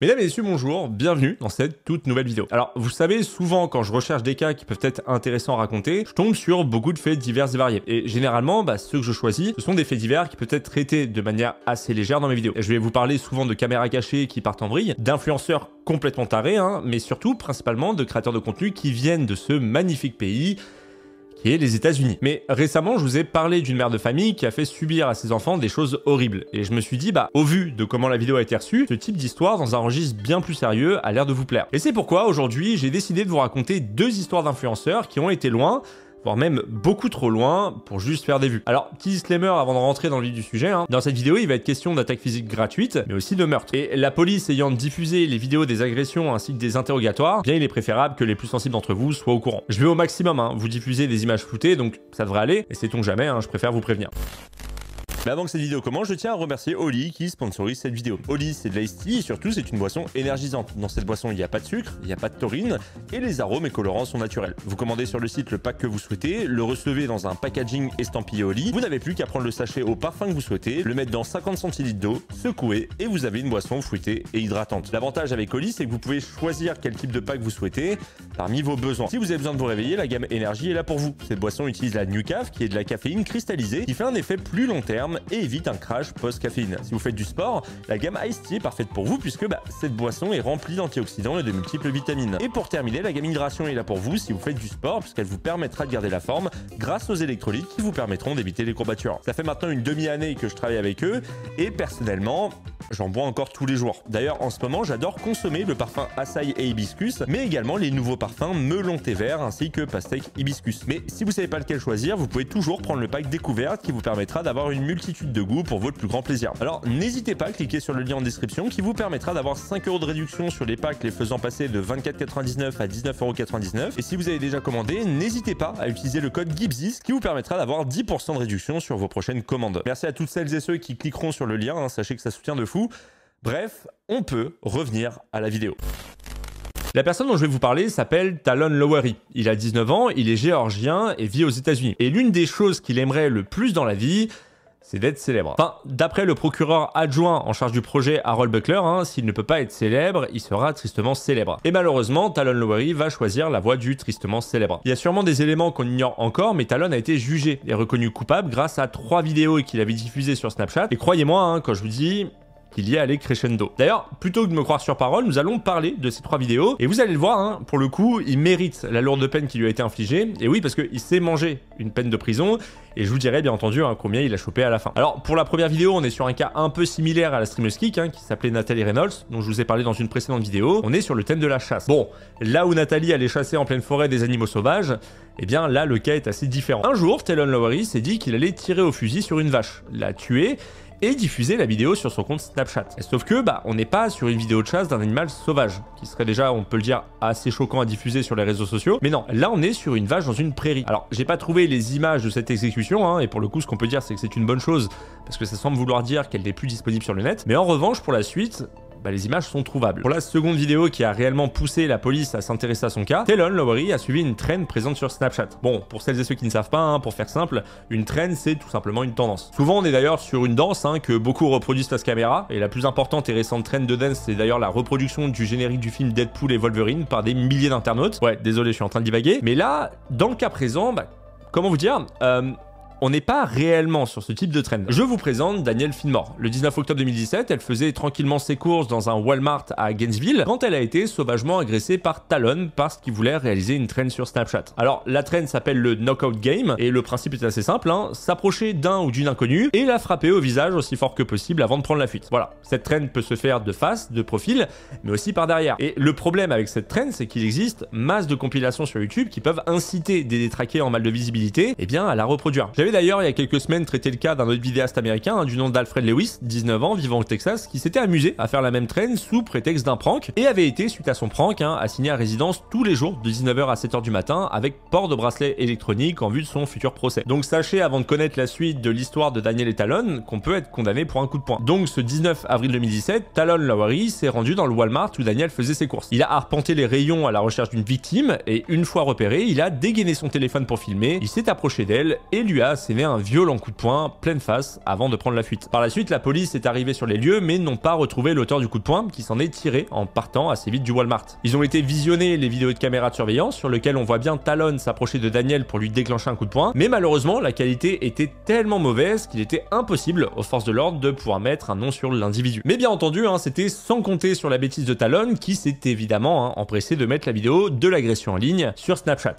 Mesdames et messieurs, bonjour, bienvenue dans cette toute nouvelle vidéo. Alors, vous savez, souvent quand je recherche des cas qui peuvent être intéressants à raconter, je tombe sur beaucoup de faits divers et variés. Et généralement, ceux que je choisis, ce sont des faits divers qui peuvent être traités de manière assez légère dans mes vidéos. Et je vais vous parler souvent de caméras cachées qui partent en vrille, d'influenceurs complètement tarés, mais surtout, principalement, de créateurs de contenu qui viennent de ce magnifique pays qui est les États-Unis. Mais récemment, je vous ai parlé d'une mère de famille qui a fait subir à ses enfants des choses horribles. Et je me suis dit, au vu de comment la vidéo a été reçue, ce type d'histoire dans un registre bien plus sérieux a l'air de vous plaire. Et c'est pourquoi aujourd'hui, j'ai décidé de vous raconter deux histoires d'influenceurs qui ont été loin, voire même beaucoup trop loin pour juste faire des vues. Alors, petit disclaimer avant de rentrer dans le vif du sujet, dans cette vidéo, il va être question d'attaques physiques gratuites, mais aussi de meurtres. Et la police ayant diffusé les vidéos des agressions ainsi que des interrogatoires, bien il est préférable que les plus sensibles d'entre vous soient au courant. Je vais au maximum vous diffuser des images floutées, donc ça devrait aller, et sait-on jamais, je préfère vous prévenir. Mais avant que cette vidéo commence, je tiens à remercier Oli qui sponsorise cette vidéo. Oli, c'est de l'ice tea et surtout c'est une boisson énergisante. Dans cette boisson, il n'y a pas de sucre, il n'y a pas de taurine et les arômes et colorants sont naturels. Vous commandez sur le site le pack que vous souhaitez, le recevez dans un packaging estampillé Oli. Vous n'avez plus qu'à prendre le sachet au parfum que vous souhaitez, le mettre dans 50 centilitres d'eau, secouer et vous avez une boisson fruitée et hydratante. L'avantage avec Oli, c'est que vous pouvez choisir quel type de pack vous souhaitez parmi vos besoins. Si vous avez besoin de vous réveiller, la gamme énergie est là pour vous. Cette boisson utilise la Nucaf qui est de la caféine cristallisée qui fait un effet plus long terme et évite un crash post-caféine. Si vous faites du sport, la gamme Ice Tea est parfaite pour vous puisque cette boisson est remplie d'antioxydants et de multiples vitamines. Et pour terminer, la gamme Hydration est là pour vous si vous faites du sport puisqu'elle vous permettra de garder la forme grâce aux électrolytes qui vous permettront d'éviter les courbatures. Ça fait maintenant une demi-année que je travaille avec eux et personnellement, j'en bois encore tous les jours. D'ailleurs, en ce moment, j'adore consommer le parfum Açaï et Hibiscus, mais également les nouveaux parfums Melon Thé Vert ainsi que Pastèque Hibiscus. Mais si vous savez pas lequel choisir, vous pouvez toujours prendre le pack découverte qui vous permettra d'avoir une multitude de goûts pour votre plus grand plaisir. Alors n'hésitez pas à cliquer sur le lien en description qui vous permettra d'avoir 5 € de réduction sur les packs les faisant passer de 24,99 à 19,99 €. Et si vous avez déjà commandé, n'hésitez pas à utiliser le code GIBSIS qui vous permettra d'avoir 10% de réduction sur vos prochaines commandes. Merci à toutes celles et ceux qui cliqueront sur le lien, sachez que ça soutient de fou. Bref, on peut revenir à la vidéo. La personne dont je vais vous parler s'appelle Talon Lowery. Il a 19 ans, il est géorgien et vit aux États-Unis. Et l'une des choses qu'il aimerait le plus dans la vie, c'est d'être célèbre. Enfin, d'après le procureur adjoint en charge du projet Harold Buckler, s'il ne peut pas être célèbre, il sera tristement célèbre. Et malheureusement, Talon Lowery va choisir la voie du tristement célèbre. Il y a sûrement des éléments qu'on ignore encore, mais Talon a été jugé et reconnu coupable grâce à 3 vidéos qu'il avait diffusées sur Snapchat. Et croyez-moi, quand je vous dis qu'il y est allé crescendo. D'ailleurs, plutôt que de me croire sur parole, nous allons parler de ces 3 vidéos. Et vous allez le voir, pour le coup, il mérite la lourde peine qui lui a été infligée. Et oui, parce qu'il s'est mangé une peine de prison. Et je vous dirai bien entendu combien il a chopé à la fin. Alors, pour la première vidéo, on est sur un cas un peu similaire à la streameuse Kik, qui s'appelait Nathalie Reynolds, dont je vous ai parlé dans une précédente vidéo. On est sur le thème de la chasse. Bon, là où Nathalie allait chasser en pleine forêt des animaux sauvages, eh bien là, le cas est assez différent. Un jour, Talon Lowery s'est dit qu'il allait tirer au fusil sur une vache, la tuer, et diffuser la vidéo sur son compte Snapchat. Sauf que, on n'est pas sur une vidéo de chasse d'un animal sauvage, qui serait déjà, on peut le dire, assez choquant à diffuser sur les réseaux sociaux. Mais non, là on est sur une vache dans une prairie. Alors, j'ai pas trouvé les images de cette exécution, et pour le coup, ce qu'on peut dire, c'est que c'est une bonne chose, parce que ça semble vouloir dire qu'elle n'est plus disponible sur le net. Mais en revanche, pour la suite, les images sont trouvables. Pour la seconde vidéo qui a réellement poussé la police à s'intéresser à son cas, Talon Lowery a suivi une trend présente sur Snapchat. Bon, pour celles et ceux qui ne savent pas, pour faire simple, une trend c'est tout simplement une tendance. Souvent on est d'ailleurs sur une danse que beaucoup reproduisent face caméra, et la plus importante et récente trend de dance c'est d'ailleurs la reproduction du générique du film Deadpool et Wolverine par des milliers d'internautes. Ouais, désolé, je suis en train de divaguer. Mais là, dans le cas présent, comment vous dire, on n'est pas réellement sur ce type de trend. Je vous présente Danielle Finmore. Le 19 octobre 2017, elle faisait tranquillement ses courses dans un Walmart à Gainesville quand elle a été sauvagement agressée par Talon parce qu'il voulait réaliser une trend sur Snapchat. Alors, la trend s'appelle le Knockout Game et le principe est assez simple, s'approcher d'un ou d'une inconnue et la frapper au visage aussi fort que possible avant de prendre la fuite. Voilà, cette trend peut se faire de face, de profil, mais aussi par derrière. Et le problème avec cette trend, c'est qu'il existe masse de compilations sur YouTube qui peuvent inciter des détraqués en mal de visibilité, à la reproduire. J'avais d'ailleurs il y a quelques semaines traité le cas d'un autre vidéaste américain du nom d'Alfred Lewis, 19 ans, vivant au Texas, qui s'était amusé à faire la même trend sous prétexte d'un prank et avait été, suite à son prank, assigné à résidence tous les jours de 19h à 7h du matin avec port de bracelet électronique en vue de son futur procès. Donc sachez, avant de connaître la suite de l'histoire de Daniel et Talon, qu'on peut être condamné pour un coup de poing. Donc ce 19 avril 2017, Talon Lowery s'est rendu dans le Walmart où Daniel faisait ses courses. Il a arpenté les rayons à la recherche d'une victime et une fois repéré, il a dégainé son téléphone pour filmer, il s'est approché d'elle et lui a asséné un violent coup de poing pleine face avant de prendre la fuite. Par la suite, la police est arrivée sur les lieux mais n'ont pas retrouvé l'auteur du coup de poing qui s'en est tiré en partant assez vite du Walmart. Ils ont été visionner les vidéos de caméras de surveillance sur lesquelles on voit bien Talon s'approcher de Daniel pour lui déclencher un coup de poing, mais malheureusement la qualité était tellement mauvaise qu'il était impossible aux forces de l'ordre de pouvoir mettre un nom sur l'individu. Mais bien entendu, c'était sans compter sur la bêtise de Talon qui s'est évidemment empressé de mettre la vidéo de l'agression en ligne sur Snapchat.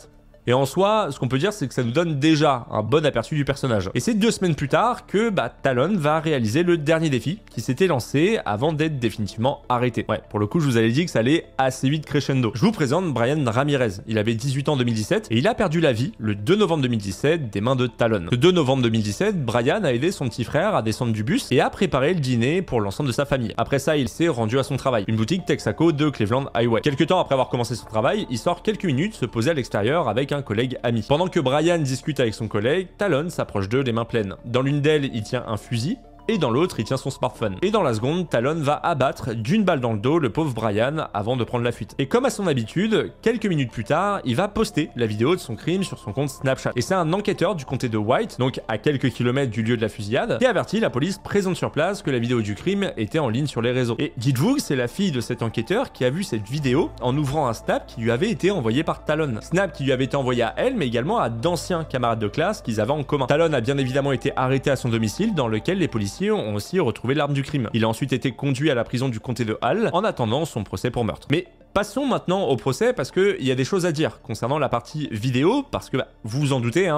Et en soi, ce qu'on peut dire, c'est que ça nous donne déjà un bon aperçu du personnage. Et c'est 2 semaines plus tard que Talon va réaliser le dernier défi qui s'était lancé avant d'être définitivement arrêté. Ouais, pour le coup, je vous avais dit que ça allait assez vite crescendo. Je vous présente Brian Ramirez. Il avait 18 ans en 2017 et il a perdu la vie le 2 novembre 2017 des mains de Talon. Le 2 novembre 2017, Brian a aidé son petit frère à descendre du bus et a préparé le dîner pour l'ensemble de sa famille. Après ça, il s'est rendu à son travail, une boutique Texaco de Cleveland Highway. Quelques temps après avoir commencé son travail, il sort quelques minutes se poser à l'extérieur avec un collègue ami. Pendant que Brian discute avec son collègue, Talon s'approche d'eux les mains pleines. Dans l'une d'elles, il tient un fusil, et dans l'autre, il tient son smartphone. Et dans la seconde, Talon va abattre d'une balle dans le dos le pauvre Brian avant de prendre la fuite. Et comme à son habitude, quelques minutes plus tard, il va poster la vidéo de son crime sur son compte Snapchat. Et c'est un enquêteur du comté de White, donc à quelques kilomètres du lieu de la fusillade, qui avertit la police présente sur place que la vidéo du crime était en ligne sur les réseaux. Et dites-vous que c'est la fille de cet enquêteur qui a vu cette vidéo en ouvrant un snap qui lui avait été envoyé par Talon. Snap qui lui avait été envoyé à elle, mais également à d'anciens camarades de classe qu'ils avaient en commun. Talon a bien évidemment été arrêté à son domicile, dans lequel les policiers ont aussi retrouvé l'arme du crime. Il a ensuite été conduit à la prison du comté de Hall en attendant son procès pour meurtre. Mais passons maintenant au procès parce qu'il y a des choses à dire concernant la partie vidéo, parce que vous vous en doutez,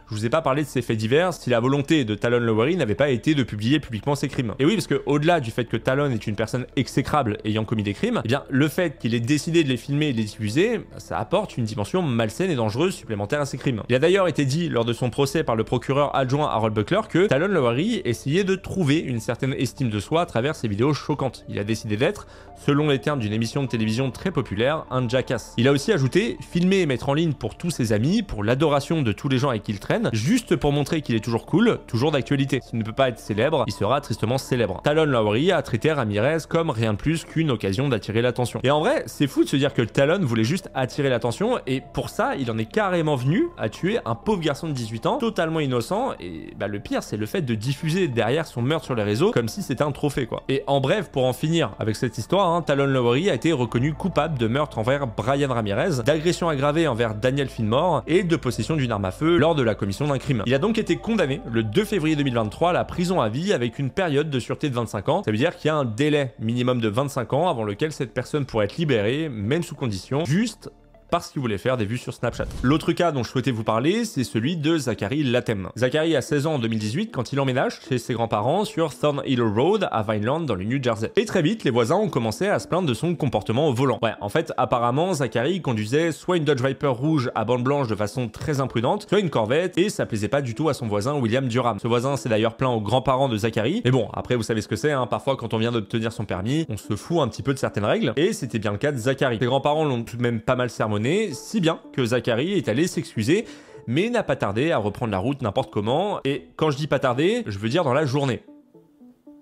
je vous ai pas parlé de ces faits divers si la volonté de Talon Lowery n'avait pas été de publier publiquement ses crimes. Et oui, parce que au-delà du fait que Talon est une personne exécrable ayant commis des crimes, eh bien le fait qu'il ait décidé de les filmer et de les diffuser, ça apporte une dimension malsaine et dangereuse supplémentaire à ses crimes. Il a d'ailleurs été dit lors de son procès par le procureur adjoint Harold Buckler que Talon Lowery essayait de trouver une certaine estime de soi à travers ses vidéos choquantes. Il a décidé d'être, selon les termes d'une émission de télévision très populaire, un jackass. Il a aussi ajouté filmer et mettre en ligne pour tous ses amis, pour l'adoration de tous les gens avec qui il traîne, juste pour montrer qu'il est toujours cool, toujours d'actualité. S'il ne peut pas être célèbre, il sera tristement célèbre. Talon Lowery a traité Ramirez comme rien de plus qu'une occasion d'attirer l'attention. Et en vrai, c'est fou de se dire que Talon voulait juste attirer l'attention et pour ça, il en est carrément venu à tuer un pauvre garçon de 18 ans, totalement innocent et le pire, c'est le fait de diffuser derrière son meurtre sur les réseaux comme si c'était un trophée quoi. Et en bref, pour en finir avec cette histoire, Talon Lowery a été reconnu coupable de meurtre envers Brian Ramirez, d'agression aggravée envers Daniel Finmore et de possession d'une arme à feu lors de la commission d'un crime. Il a donc été condamné le 2 février 2023 à la prison à vie avec une période de sûreté de 25 ans. Ça veut dire qu'il y a un délai minimum de 25 ans avant lequel cette personne pourrait être libérée, même sous condition, juste parce qu'il voulait faire des vues sur Snapchat. L'autre cas dont je souhaitais vous parler, c'est celui de Zachary Latem. Zachary a 16 ans en 2018 quand il emménage chez ses grands-parents sur Thornhill Road à Vineland dans le New Jersey. Et très vite, les voisins ont commencé à se plaindre de son comportement au volant. Ouais, en fait, apparemment, Zachary conduisait soit une Dodge Viper rouge à bande blanche de façon très imprudente, soit une Corvette, et ça plaisait pas du tout à son voisin William Durham. Ce voisin s'est d'ailleurs plaint aux grands-parents de Zachary, mais bon, après vous savez ce que c'est, parfois quand on vient d'obtenir son permis, on se fout un petit peu de certaines règles, et c'était bien le cas de Zachary. Ses grands-parents l'ont tout de même pas mal sermonné, si bien que Zachary est allé s'excuser, mais n'a pas tardé à reprendre la route n'importe comment, et quand je dis pas tardé, je veux dire dans la journée.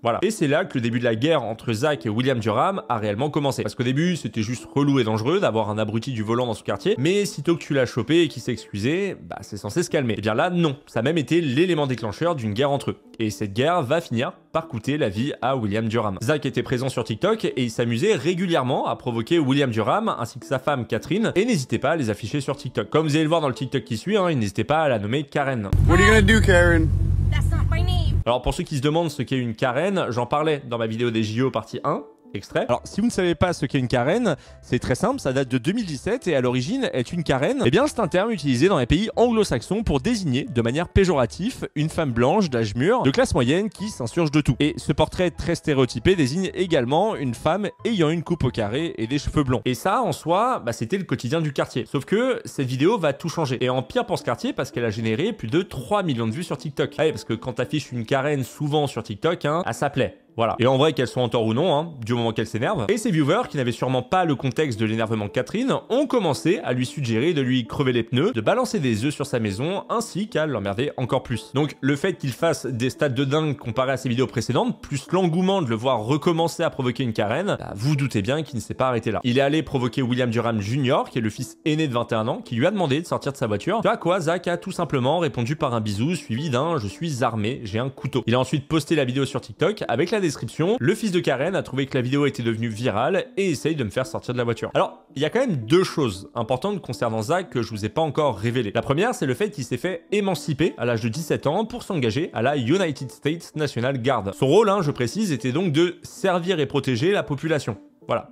Voilà. Et c'est là que le début de la guerre entre Zach et William Durham a réellement commencé. Parce qu'au début, c'était juste relou et dangereux d'avoir un abruti du volant dans son quartier, mais sitôt que tu l'as chopé et qu'il s'est excusé, c'est censé se calmer. Et bien là, non. Ça a même été l'élément déclencheur d'une guerre entre eux. Et cette guerre va finir par coûter la vie à William Durham. Zach était présent sur TikTok et il s'amusait régulièrement à provoquer William Durham ainsi que sa femme Catherine, et n'hésitez pas à les afficher sur TikTok. Comme vous allez le voir dans le TikTok qui suit, n'hésitez pas à la nommer Karen. What are you gonna do, Karen? That's not my name. Alors pour ceux qui se demandent ce qu'est une Karen, j'en parlais dans ma vidéo des JO partie 1. Extrait. Alors, si vous ne savez pas ce qu'est une Karen, c'est très simple, ça date de 2017 et à l'origine est une Karen. Eh bien, c'est un terme utilisé dans les pays anglo-saxons pour désigner de manière péjorative une femme blanche d'âge mûr, de classe moyenne qui s'insurge de tout. Et ce portrait très stéréotypé désigne également une femme ayant une coupe au carré et des cheveux blonds. Et ça, en soi, c'était le quotidien du quartier. Sauf que cette vidéo va tout changer. Et en pire pour ce quartier parce qu'elle a généré plus de 3 millions de vues sur TikTok. Ah ouais, parce que quand t'affiches une Karen souvent sur TikTok, ça plaît. Voilà. Et en vrai, qu'elles sont en tort ou non, hein, du moment qu'elle s'énerve. Et ses viewers, qui n'avaient sûrement pas le contexte de l'énervement de Catherine, ont commencé à lui suggérer de lui crever les pneus, de balancer des œufs sur sa maison, ainsi qu'à l'emmerder encore plus. Donc le fait qu'il fasse des stats de dingue comparé à ses vidéos précédentes, plus l'engouement de le voir recommencer à provoquer une Karen, bah, vous doutez bien qu'il ne s'est pas arrêté là. Il est allé provoquer William Durham Jr., qui est le fils aîné de 21 ans, qui lui a demandé de sortir de sa voiture. À quoi Zach a tout simplement répondu par un bisou, suivi d'un « je suis armé, j'ai un couteau ». Il a ensuite posté la vidéo sur TikTok avec la description: le fils de Karen a trouvé que la vidéo était devenue virale et essaye de me faire sortir de la voiture. Alors, il y a quand même deux choses importantes concernant Zach que je vous ai pas encore révélées. La première, c'est le fait qu'il s'est fait émanciper à l'âge de 17 ans pour s'engager à la United States National Guard. Son rôle, je précise, était donc de servir et protéger la population. Voilà.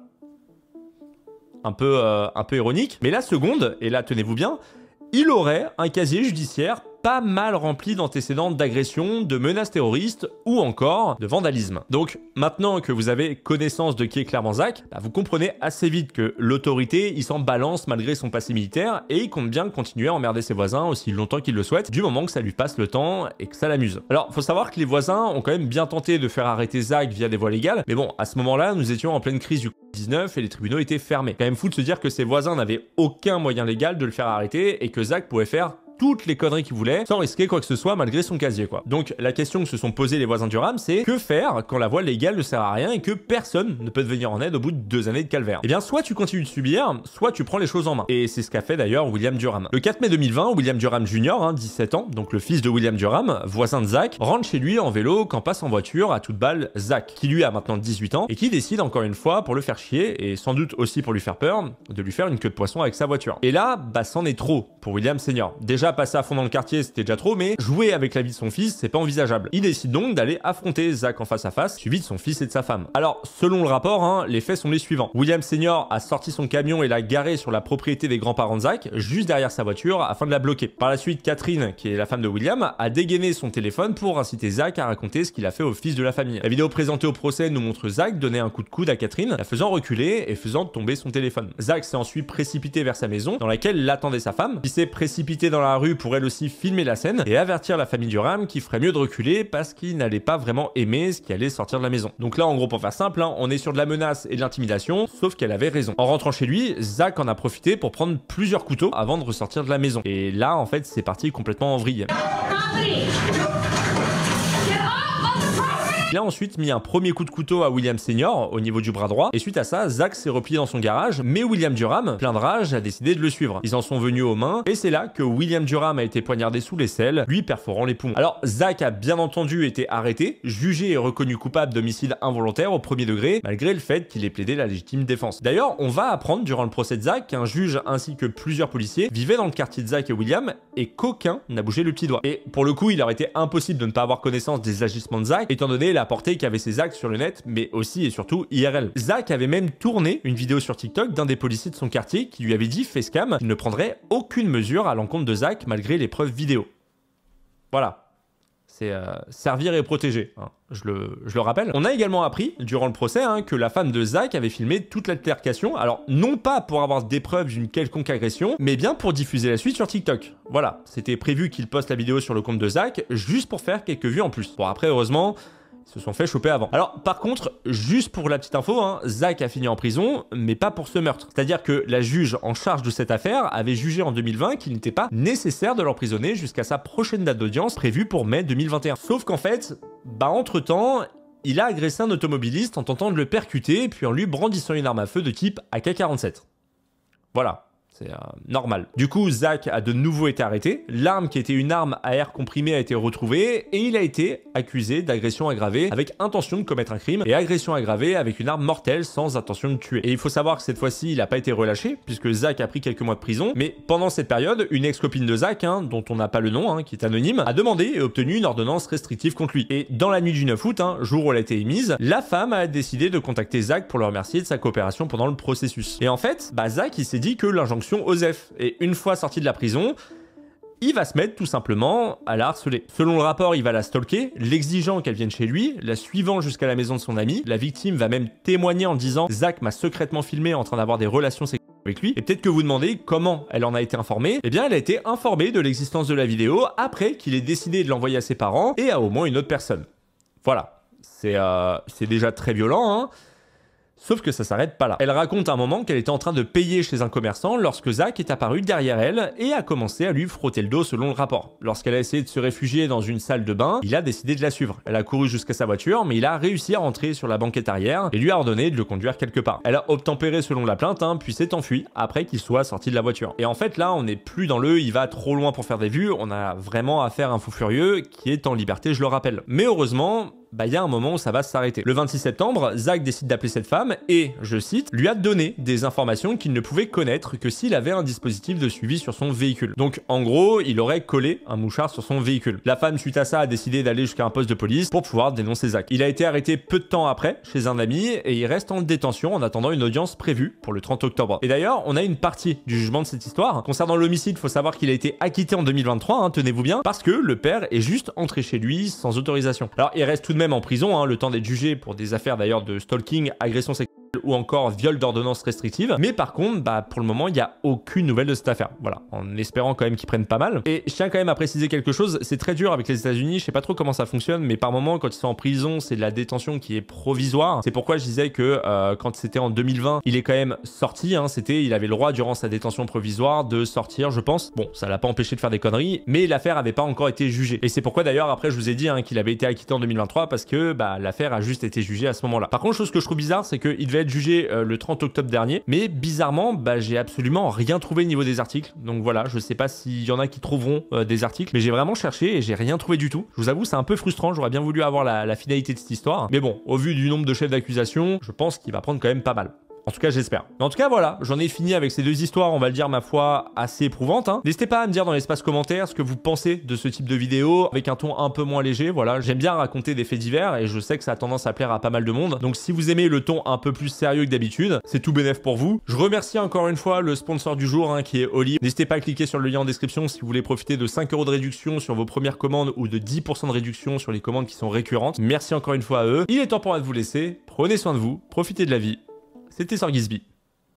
Un peu ironique. Mais la seconde, et là tenez-vous bien, il aurait un casier judiciaire pas mal rempli d'antécédents d'agression, de menaces terroristes ou encore de vandalisme. Donc maintenant que vous avez connaissance de qui est clairement Zach, bah, vous comprenez assez vite que l'autorité, il s'en balance malgré son passé militaire et il compte bien continuer à emmerder ses voisins aussi longtemps qu'il le souhaite, du moment que ça lui passe le temps et que ça l'amuse. Alors faut savoir que les voisins ont quand même bien tenté de faire arrêter Zach via des voies légales, mais bon, à ce moment-là, nous étions en pleine crise du Covid-19 et les tribunaux étaient fermés. Quand même fou de se dire que ses voisins n'avaient aucun moyen légal de le faire arrêter et que Zach pouvait faire toutes les conneries qu'il voulait sans risquer quoi que ce soit malgré son casier quoi. Donc la question que se sont posées les voisins Durham, c'est que faire quand la voie légale ne sert à rien et que personne ne peut te venir en aide au bout de 2 années de calvaire. Eh bien soit tu continues de subir, soit tu prends les choses en main. Et c'est ce qu'a fait d'ailleurs William Durham. Le 4 mai 2020, William Durham Jr., 17 ans, donc le fils de William Durham, voisin de Zach, rentre chez lui en vélo quand passe en voiture à toute balle Zach, qui lui a maintenant 18 ans et qui décide encore une fois pour le faire chier et sans doute aussi pour lui faire peur, de lui faire une queue de poisson avec sa voiture. Et là, bah c'en est trop pour William Senior. Déjà passer à fond dans le quartier c'était déjà trop, mais jouer avec la vie de son fils c'est pas envisageable. Il décide donc d'aller affronter Zach en face à face, suivi de son fils et de sa femme. Alors selon le rapport, les faits sont les suivants. William Senior a sorti son camion et l'a garé sur la propriété des grands-parents de Zach, juste derrière sa voiture afin de la bloquer. Par la suite, Catherine, qui est la femme de William, a dégainé son téléphone pour inciter Zach à raconter ce qu'il a fait au fils de la famille. La vidéo présentée au procès nous montre Zach donner un coup de coude à Catherine, la faisant reculer et faisant tomber son téléphone. Zach s'est ensuite précipité vers sa maison, dans laquelle l'attendait sa femme, qui s'est précipitée dans la rue pour elle aussi filmer la scène et avertir la famille Durham qu'il ferait mieux de reculer parce qu'il n'allait pas vraiment aimer ce qui allait sortir de la maison. Donc là, en gros, pour faire simple, on est sur de la menace et de l'intimidation, sauf qu'elle avait raison. En rentrant chez lui, Zach en a profité pour prendre plusieurs couteaux avant de ressortir de la maison. Et là, en fait, c'est parti complètement en vrille. Il a ensuite mis un premier coup de couteau à William Senior au niveau du bras droit et suite à ça, Zach s'est replié dans son garage, mais William Durham, plein de rage, a décidé de le suivre. Ils en sont venus aux mains et c'est là que William Durham a été poignardé sous l'aisselle, lui perforant les poumons. Alors Zach a bien entendu été arrêté, jugé et reconnu coupable d'homicide involontaire au premier degré, malgré le fait qu'il ait plaidé la légitime défense. D'ailleurs, on va apprendre durant le procès de Zach qu'un juge ainsi que plusieurs policiers vivaient dans le quartier de Zach et William et qu'aucun n'a bougé le petit doigt. Et pour le coup, il aurait été impossible de ne pas avoir connaissance des agissements de Zach, étant donné la portée qu'avaient ses actes sur le net, mais aussi et surtout IRL. Zach avait même tourné une vidéo sur TikTok d'un des policiers de son quartier qui lui avait dit facecam qu'il ne prendrait aucune mesure à l'encontre de Zach malgré les preuves vidéo. Voilà. C'est servir et protéger, je le rappelle. On a également appris, durant le procès, que la femme de Zach avait filmé toute l'altercation, alors non pas pour avoir des preuves d'une quelconque agression, mais bien pour diffuser la suite sur TikTok. Voilà, c'était prévu qu'il poste la vidéo sur le compte de Zach, juste pour faire quelques vues en plus. Bon après, heureusement, ils se sont fait choper avant. Alors par contre, juste pour la petite info, Zach a fini en prison, mais pas pour ce meurtre. C'est-à-dire que la juge en charge de cette affaire avait jugé en 2020 qu'il n'était pas nécessaire de l'emprisonner jusqu'à sa prochaine date d'audience prévue pour mai 2021. Sauf qu'en fait, entre-temps, il a agressé un automobiliste en tentant de le percuter, puis en lui brandissant une arme à feu de type AK-47. Voilà. C'est normal. Du coup, Zach a de nouveau été arrêté. L'arme qui était une arme à air comprimé a été retrouvée et il a été accusé d'agression aggravée avec intention de commettre un crime et agression aggravée avec une arme mortelle sans intention de tuer. Et il faut savoir que cette fois-ci, il n'a pas été relâché puisque Zach a pris quelques mois de prison. Mais pendant cette période, une ex-copine de Zach, dont on n'a pas le nom, qui est anonyme, a demandé et obtenu une ordonnance restrictive contre lui. Et dans la nuit du 9 août, jour où elle a été émise, la femme a décidé de contacter Zach pour le remercier de sa coopération pendant le processus. Et en fait, Zach, il s'est dit que l'injonction OSEF. Et une fois sorti de la prison, il va se mettre tout simplement à la harceler. Selon le rapport, il va la stalker, l'exigeant qu'elle vienne chez lui, la suivant jusqu'à la maison de son ami. La victime va même témoigner en disant « Zach m'a secrètement filmé en train d'avoir des relations sexuelles avec lui ». Et peut-être que vous demandez comment elle en a été informée. Eh bien, elle a été informée de l'existence de la vidéo après qu'il ait décidé de l'envoyer à ses parents et à au moins une autre personne. Voilà. c'est déjà très violent, hein. Sauf que ça s'arrête pas là. Elle raconte à un moment qu'elle était en train de payer chez un commerçant lorsque Zach est apparu derrière elle et a commencé à lui frotter le dos selon le rapport. Lorsqu'elle a essayé de se réfugier dans une salle de bain, il a décidé de la suivre. Elle a couru jusqu'à sa voiture, mais il a réussi à rentrer sur la banquette arrière et lui a ordonné de le conduire quelque part. Elle a obtempéré selon la plainte, hein, puis s'est enfuie après qu'il soit sorti de la voiture. Et en fait là, on n'est plus dans le « il va trop loin pour faire des vues », on a vraiment affaire à un fou furieux qui est en liberté, je le rappelle. Mais heureusement, il y a un moment où ça va s'arrêter. Le 26 septembre, Zach décide d'appeler cette femme et, je cite, lui a donné des informations qu'il ne pouvait connaître que s'il avait un dispositif de suivi sur son véhicule. Donc en gros, il aurait collé un mouchard sur son véhicule. La femme, suite à ça, a décidé d'aller jusqu'à un poste de police pour pouvoir dénoncer Zach. Il a été arrêté peu de temps après chez un ami et il reste en détention en attendant une audience prévue pour le 30 octobre. Et d'ailleurs, on a une partie du jugement de cette histoire. Concernant l'homicide, il faut savoir qu'il a été acquitté en 2023, hein, tenez-vous bien, parce que le père est juste entré chez lui sans autorisation. Alors il reste tout de même en prison, hein, le temps d'être jugé pour des affaires d'ailleurs de stalking, agression sexuelle ou encore viol d'ordonnance restrictive. Mais par contre, pour le moment, il n'y a aucune nouvelle de cette affaire. Voilà, en espérant quand même qu'ils prennent pas mal. Et je tiens quand même à préciser quelque chose, c'est très dur avec les États-Unis, je sais pas trop comment ça fonctionne, mais par moment, quand ils sont en prison, c'est de la détention qui est provisoire. C'est pourquoi je disais que quand c'était en 2020, il est quand même sorti, hein, il avait le droit durant sa détention provisoire de sortir, je pense. Bon, ça l'a pas empêché de faire des conneries, mais l'affaire avait pas encore été jugée. Et c'est pourquoi d'ailleurs, après, je vous ai dit hein, qu'il avait été acquitté en 2023 parce que l'affaire a juste été jugée à ce moment-là. Par contre, chose que je trouve bizarre, c'est qu'il devait être jugé le 30 octobre dernier, mais bizarrement, j'ai absolument rien trouvé au niveau des articles. Donc voilà, je sais pas s'il y en a qui trouveront des articles, mais j'ai vraiment cherché et j'ai rien trouvé du tout. Je vous avoue, c'est un peu frustrant, j'aurais bien voulu avoir la finalité de cette histoire. Mais bon, au vu du nombre de chefs d'accusation, je pense qu'il va prendre quand même pas mal. En tout cas, j'espère. En tout cas, voilà, j'en ai fini avec ces deux histoires, on va le dire, ma foi, assez éprouvantes. Hein. N'hésitez pas à me dire dans l'espace commentaire ce que vous pensez de ce type de vidéo, avec un ton un peu moins léger. Voilà, j'aime bien raconter des faits divers et je sais que ça a tendance à plaire à pas mal de monde. Donc si vous aimez le ton un peu plus sérieux que d'habitude, c'est tout bénef pour vous. Je remercie encore une fois le sponsor du jour, hein, qui est Oli. N'hésitez pas à cliquer sur le lien en description si vous voulez profiter de 5 € de réduction sur vos premières commandes ou de 10% de réduction sur les commandes qui sont récurrentes. Merci encore une fois à eux. Il est temps pour moi de vous laisser. Prenez soin de vous, profitez de la vie. C'était Sorgizby.